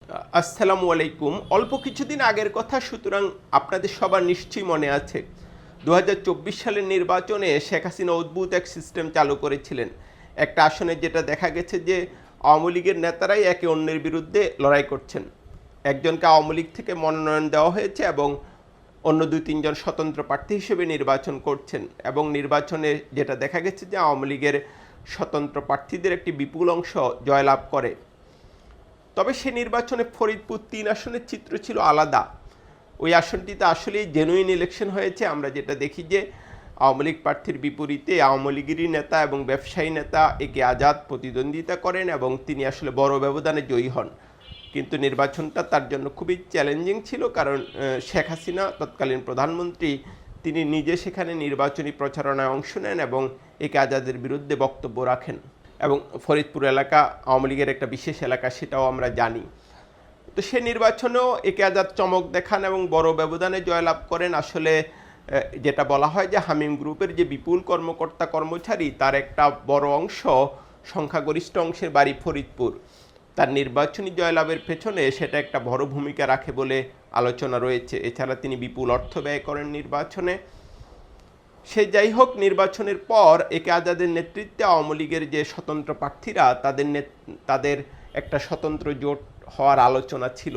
আসসালামু আলাইকুম। অল্প কিছুদিন আগের কথা, সুতরাং আপনাদের সবার নিশ্চয়ই মনে আছে ২০২৪ সালের নির্বাচনে শেখ হাসিনা অদ্ভুত এক সিস্টেম চালু করেছিলেন। একটা আসনে যেটা দেখা গেছে যে আওয়ামী লীগের নেতারাই একে অন্যের বিরুদ্ধে লড়াই করছেন। একজনকে আওয়ামী লীগ থেকে মনোনয়ন দেওয়া হয়েছে এবং অন্য ২-৩ জন স্বতন্ত্র প্রার্থী হিসেবে নির্বাচন করছেন, এবং নির্বাচনে যেটা দেখা গেছে যে আওয়ামী লীগের স্বতন্ত্র প্রার্থীদের একটি বিপুল অংশ জয়লাভ করে। তবে সে নির্বাচনে ফরিদপুর ৩ আসনের চিত্র ছিল আলাদা। ওই আসনটিতে আসলেই জেনুইন ইলেকশন হয়েছে। আমরা যেটা দেখি যে আওয়ামী লীগ প্রার্থীর বিপরীতে আওয়ামী লীগেরই নেতা এবং ব্যবসায়ী নেতা একে আজাদ প্রতিদ্বন্দ্বিতা করেন এবং তিনি আসলে বড় ব্যবধানে জয়ী হন। কিন্তু নির্বাচনটা তার জন্য খুবই চ্যালেঞ্জিং ছিল, কারণ শেখ হাসিনা তৎকালীন প্রধানমন্ত্রী, তিনি নিজে সেখানে নির্বাচনী প্রচারণায় অংশ নেন এবং একে আজাদের বিরুদ্ধে বক্তব্য রাখেন। এবং ফরিদপুর এলাকা আওয়ামী লীগের একটা বিশেষ এলাকা, সেটাও আমরা জানি। তো সে নির্বাচনেও একে আজাদ চমক দেখান এবং বড় ব্যবধানে জয়লাভ করেন। আসলে যেটা বলা হয় যে হামিম গ্রুপের যে বিপুল কর্মকর্তা কর্মচারী, তার একটা বড় অংশ, সংখ্যাগরিষ্ঠ অংশের বাড়ি ফরিদপুর। তার নির্বাচনী জয়লাভের পেছনে সেটা একটা বড় ভূমিকা রাখে বলে আলোচনা রয়েছে। এছাড়া তিনি বিপুল অর্থ ব্যয় করেন নির্বাচনে। সে যাই হোক, নির্বাচনের পর একে আজাদের নেতৃত্বে আওয়ামী লীগের যে স্বতন্ত্র প্রার্থীরা, তাদের একটা স্বতন্ত্র জোট হওয়ার আলোচনা ছিল,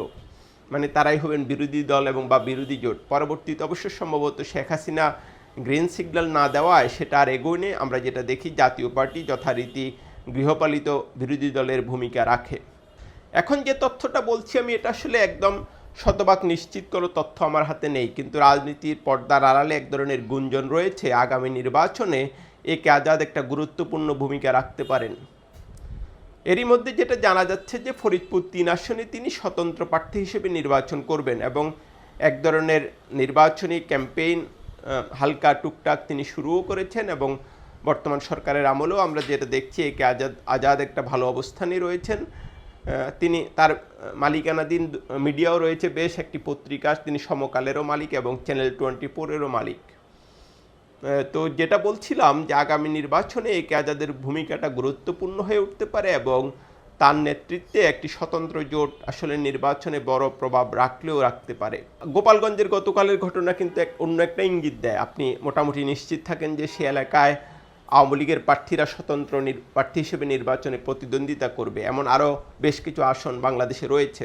মানে তারাই হবেন বিরোধী দল এবং বা বিরোধী জোট। পরবর্তীতে অবশ্য সম্ভবত শেখ হাসিনা গ্রিন সিগন্যাল না দেওয়ায় সেটা আর এগোয়নি। আমরা যেটা দেখি, জাতীয় পার্টি যথারীতি গৃহপালিত বিরোধী দলের ভূমিকা রাখে। এখন যে তথ্যটা বলছি আমি, এটা আসলে একদম শতভাগ নিশ্চিত কোনো তথ্য আমার হাতে নেই, কিন্তু রাজনীতির পর্দার আড়ালে এক ধরনের গুঞ্জন রয়েছে আগামী নির্বাচনে একে আজাদ একটা গুরুত্বপূর্ণ ভূমিকা রাখতে পারেন। এরই মধ্যে যেটা জানা যাচ্ছে যে ফরিদপুর ৩ আসনে তিনি স্বতন্ত্র প্রার্থী হিসেবে নির্বাচন করবেন এবং এক ধরনের নির্বাচনী ক্যাম্পেইন হালকা টুকটাক তিনি শুরুও করেছেন, এবং বর্তমান সরকারের আমলেও আমরা যেটা দেখছি একে আজাদ একটা ভালো অবস্থানে রয়েছেন। তিনি তার মালিকানাধীন মিডিয়াও রয়েছে বেশ, একটি পত্রিকা, তিনি সমকালেরও মালিক এবং চ্যানেল 24-এরও মালিক। তো যেটা বলছিলাম যে আগামী নির্বাচনে একে আজাদের ভূমিকাটা গুরুত্বপূর্ণ হয়ে উঠতে পারে এবং তার নেতৃত্বে একটি স্বতন্ত্র জোট আসলে নির্বাচনে বড় প্রভাব রাখলেও রাখতে পারে। গোপালগঞ্জের গতকালের ঘটনা কিন্তু অন্য একটা ইঙ্গিত দেয়। আপনি মোটামুটি নিশ্চিত থাকেন যে সে এলাকায় আওয়ামী লীগের প্রার্থীরা স্বতন্ত্র প্রার্থী হিসেবে নির্বাচনে প্রতিদ্বন্দ্বিতা করবে, এমন আরও বেশ কিছু আসন বাংলাদেশে রয়েছে।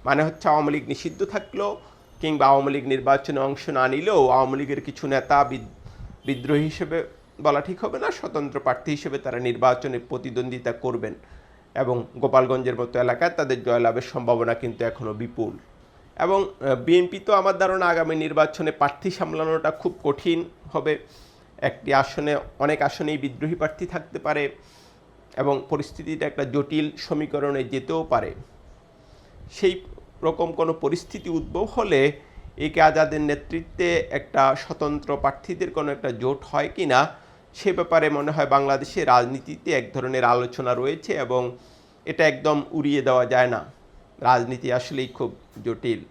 মানে হচ্ছে, আওয়ামী লীগ নিষিদ্ধ থাকলেও কিংবা আওয়ামী লীগ নির্বাচনে অংশ না নিলেও আওয়ামী লীগের কিছু নেতা বিদ্রোহী হিসেবে বলা ঠিক হবে না, স্বতন্ত্র প্রার্থী হিসেবে তারা নির্বাচনে প্রতিদ্বন্দ্বিতা করবেন এবং গোপালগঞ্জের মতো এলাকায় তাদের জয়লাভের সম্ভাবনা কিন্তু এখনও বিপুল। এবং বিএনপি তো আমার ধারণা আগামী নির্বাচনে প্রার্থী সামলানোটা খুব কঠিন হবে। একটি আসনে, অনেক আসনেই বিদ্রোহী প্রার্থী থাকতে পারে এবং পরিস্থিতিটা একটা জটিল সমীকরণে যেতেও পারে। সেই রকম কোনো পরিস্থিতি উদ্ভব হলে একে আজাদের নেতৃত্বে একটা স্বতন্ত্র প্রার্থীদের কোনো একটা জোট হয় কি না, সে ব্যাপারে মনে হয় বাংলাদেশের রাজনীতিতে এক ধরনের আলোচনা রয়েছে এবং এটা একদম উড়িয়ে দেওয়া যায় না। রাজনীতি আসলেই খুব জটিল।